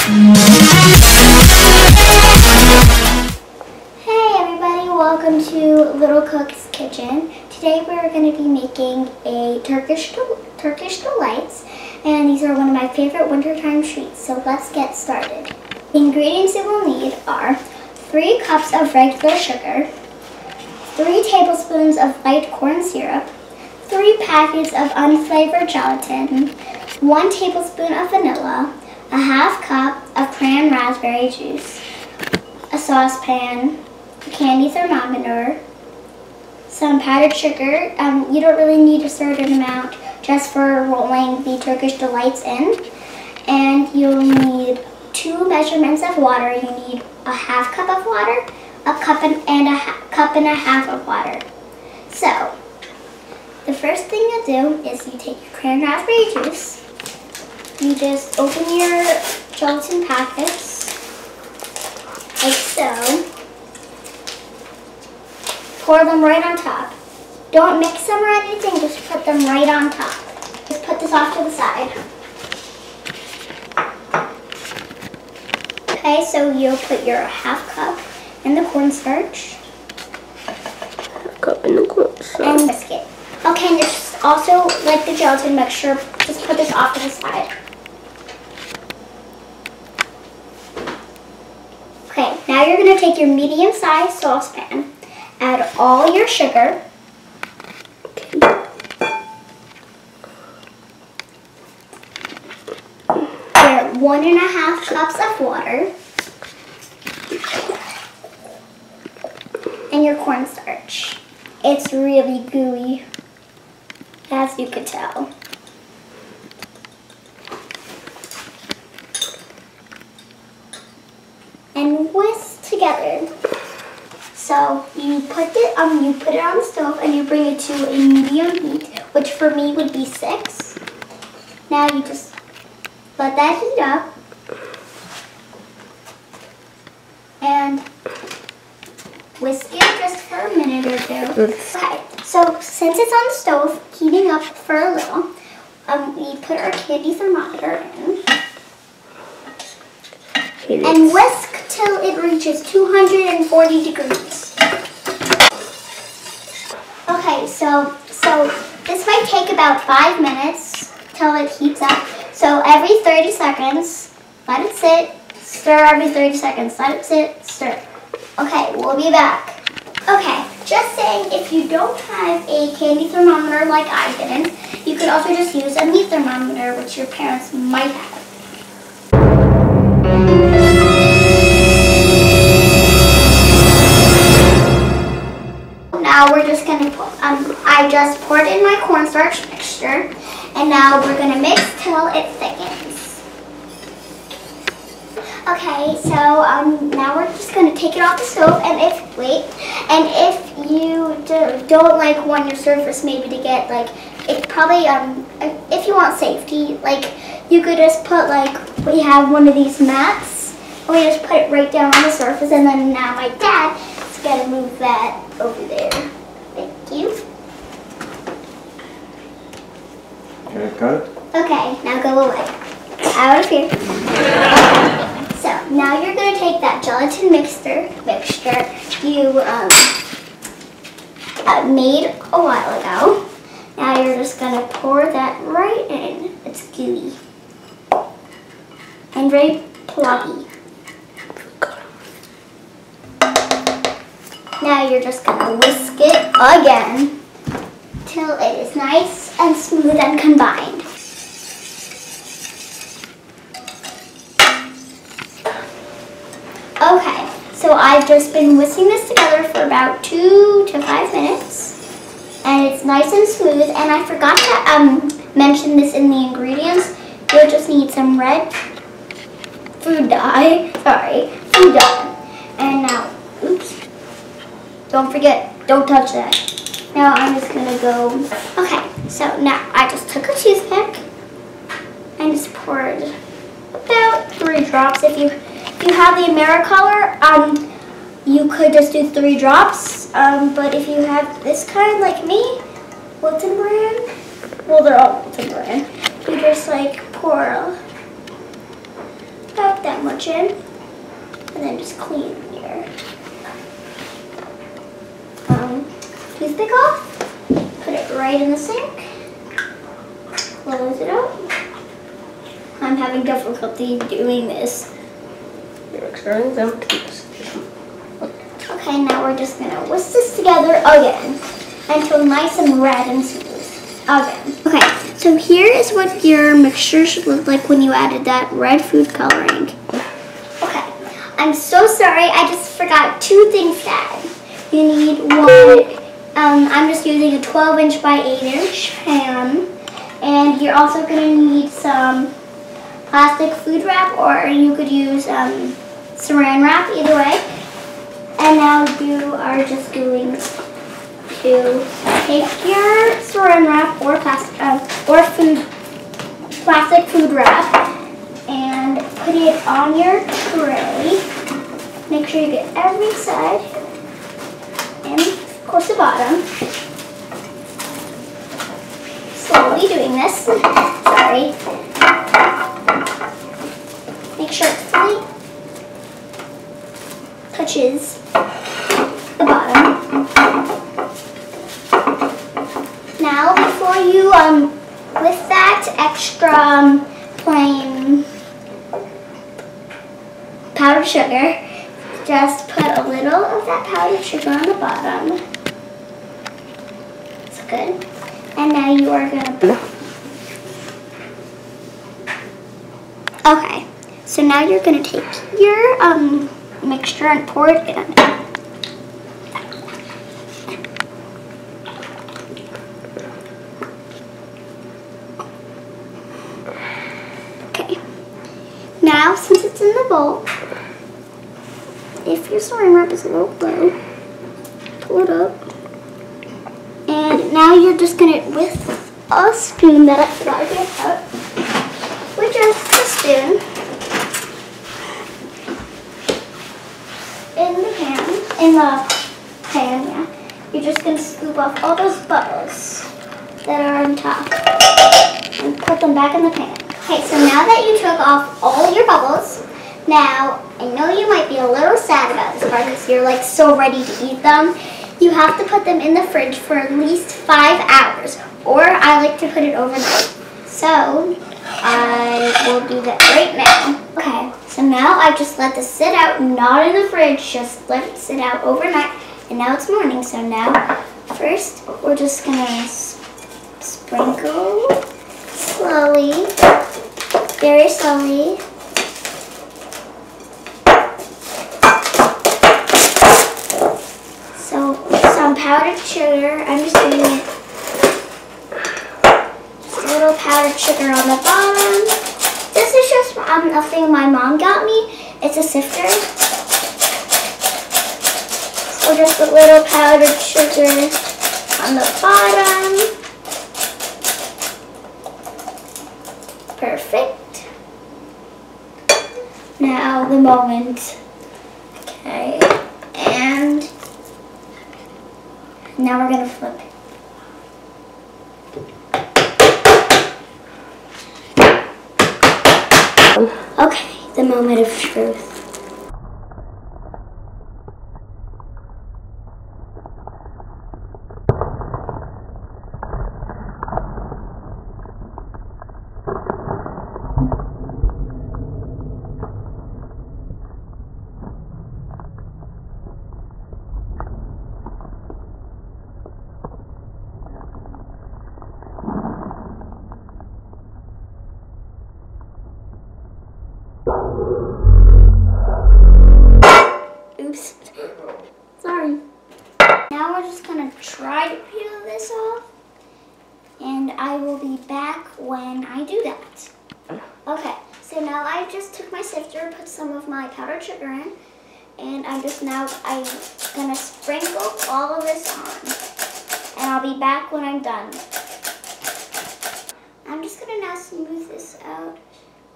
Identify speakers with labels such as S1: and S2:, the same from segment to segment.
S1: Hey everybody, welcome to Little Cook's Kitchen. Today we're going to be making a Turkish Delights, and these are one of my favorite wintertime treats, so let's get started. The ingredients you will need are 3 cups of regular sugar, 3 tablespoons of light corn syrup, 3 packets of unflavored gelatin, 1 tablespoon of vanilla, a half cup of cran raspberry juice, a saucepan, a candy thermometer, some powdered sugar. You don't really need a certain amount just for rolling the Turkish Delights in. And you'll need 2 measurements of water. You need a half cup of water, a cup and a half of water. So, the first thing you do is you take your cran raspberry juice. You just open your gelatin packets, like so. Pour them right on top. Don't mix them or anything, just put them right on top. Just put this off to the side. Okay, so you'll put your half cup in the cornstarch.
S2: Half cup in the cornstarch.
S1: And whisk it. Okay, and just also, like the gelatin mixture, just put this off to the side. Okay, now you're going to take your medium-sized saucepan, add all your sugar, your 1.5 cups of water, and your cornstarch. It's really gooey, as you can tell. And whisk together. So you put it on the stove and you bring it to a medium heat, which for me would be 6. Now you just let that heat up and whisk it just for a minute or 2. Okay, so since it's on the stove, heating up for a little, we put our candy thermometer in. And whisk till it reaches 240 degrees. Okay, so this might take about 5 minutes till it heats up. So every 30 seconds, let it sit, stir every 30 seconds, let it sit, stir. Okay, we'll be back. Okay, just saying, if you don't have a candy thermometer like I didn't, you could also just use a meat thermometer, which your parents might have. Now we're just going to put, I just poured in my cornstarch mixture, and now we're going to mix till it thickens. Okay, so now we're just going to take it off the stove, and if you don't want your surface maybe to get it probably, if you want safety, you could just put we have one of these mats, and we just put it right down on the surface, and then now my dad is going to move that over there. Thank you.
S3: Okay, got it?
S1: Okay, now go away. Out of here. Okay, so now you're going to take that gelatin mixture you made a while ago. Now you're just going to pour that right in. It's gooey and very pluggy. Now you're just going to whisk it again till it is nice and smooth and combined. Okay, so I've just been whisking this together for about 2 to 5 minutes, and it's nice and smooth. And I forgot to mention this in the ingredients. You'll just need some red food dye, and now, oops. Don't forget, don't touch that. Now I'm just gonna go, okay, so now I just took a toothpick and just poured about 3 drops. If you have the AmeriColor, you could just do 3 drops, but if you have this kind like me, Wilton brand, well they're all Wilton brand, you just pour about that that much in. And then just clean your toothpick off. Put it right in the sink. Close it up. I'm having difficulty doing this.
S2: You're extending them to this.
S1: Okay, now we're just gonna whisk this together again until nice and red and smooth. Again. Okay, so here is what your mixture should look like when you added that red food coloring. Okay, I'm so sorry, I just forgot 2 things to add. You need one, I'm just using a 12-inch by 8-inch pan, and you're also gonna need some plastic food wrap, or you could use saran wrap, either way. And now you are just going to take your saran wrap or plastic food wrap and put it on your tray. Make sure you get every side and of course the bottom. Slowly doing this. Sorry. Make sure it fully touches the bottom. Now, before you with that extra plain powdered sugar, just put a little of that powdered sugar on the bottom. It's good. And now you are gonna. Okay. So now you're gonna take your mixture and pour it in. Okay. Now, since it's in the bowl, if your saran wrap is a little low, pull it up. And now you're just gonna, with a spoon that I forgot to get out, with just a spoon, in the pan, yeah. You're just gonna scoop off all those bubbles that are on top and put them back in the pan. Okay, so now that you took off all your bubbles, now I know you might be a little sad about this part because you're like so ready to eat them. You have to put them in the fridge for at least 5 hours, or I like to put it overnight. So I will do that right now. Okay, so now I just let this sit out, not in the fridge, just let it sit out overnight. And now it's morning, so now first we're just gonna sprinkle slowly, very slowly. So some powdered sugar, I'm just doing it. A little powdered sugar on the bottom. This is just a thing my mom got me. It's a sifter. So just a little powdered sugar on the bottom. Perfect. Now the moment. Okay. And now we're gonna flip it. Okay, the moment of truth. Oops. Sorry. Now we're just gonna try to peel this off, and I will be back when I do that. Okay, so now I just took my sifter, put some of my powdered sugar in, and I'm gonna sprinkle all of this on, and I'll be back when I'm done. I'm just gonna now smooth this out.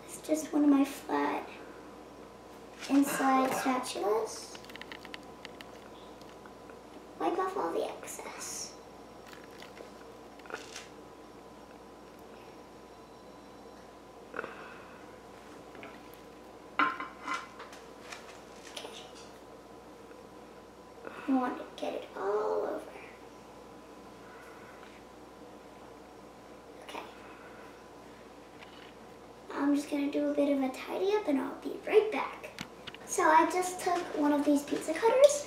S1: It's just one of my flat inside spatulas. Wipe off all the excess. You want to get it all over. Okay. I'm just going to do a bit of a tidy up and I'll be right back. So I just took one of these pizza cutters.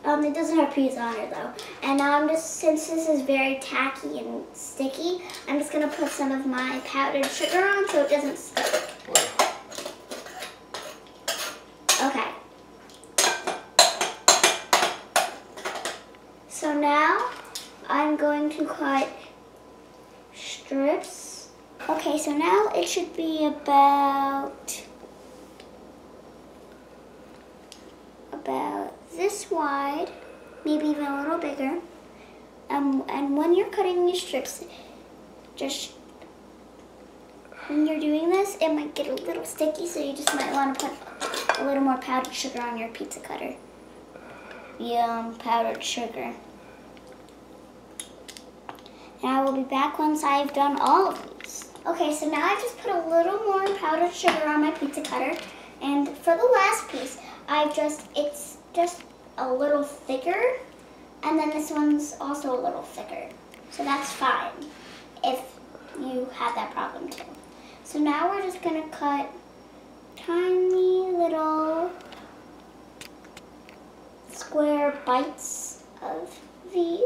S1: It doesn't have pizza on it though. And now I'm just, since this is very tacky and sticky, I'm just going to put some of my powdered sugar on so it doesn't stick. Okay. So now I'm going to cut strips. Okay, so now it should be about this wide, maybe even a little bigger. And when you're cutting these strips, just when you're doing this, it might get a little sticky, so you just might want to put a little more powdered sugar on your pizza cutter. Yum, powdered sugar. And I will be back once I've done all of these. Okay, so now I've just put a little more powdered sugar on my pizza cutter. And for the last piece, it's just a little thicker. And then this one's also a little thicker. So that's fine if you have that problem too. So now we're just gonna cut tiny little square bites of the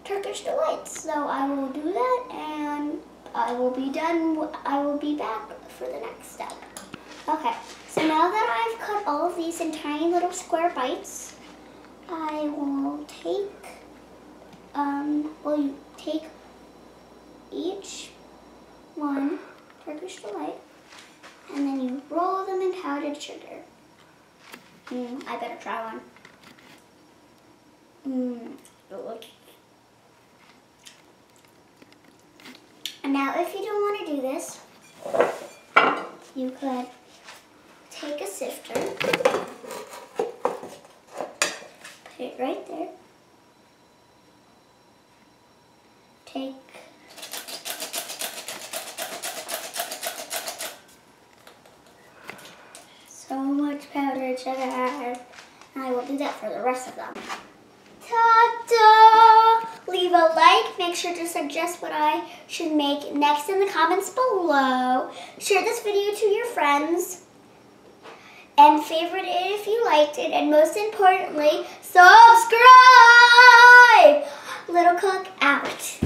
S1: Turkish Delights. So I will do that and I will be done. I will be back for the next step. Okay, so now that I've cut all of these in tiny little square bites, I will take, you take each one, Turkish Delight, and then you roll them in powdered sugar. I better try one. And now if you don't want to do this, you could take a sifter, put it right there, take so much powdered sugar, and I will do that for the rest of them. Ta-da! Leave a like, make sure to suggest what I should make next in the comments below. Share this video to your friends. And favorite it if you liked it. And most importantly, subscribe! Little Cook out.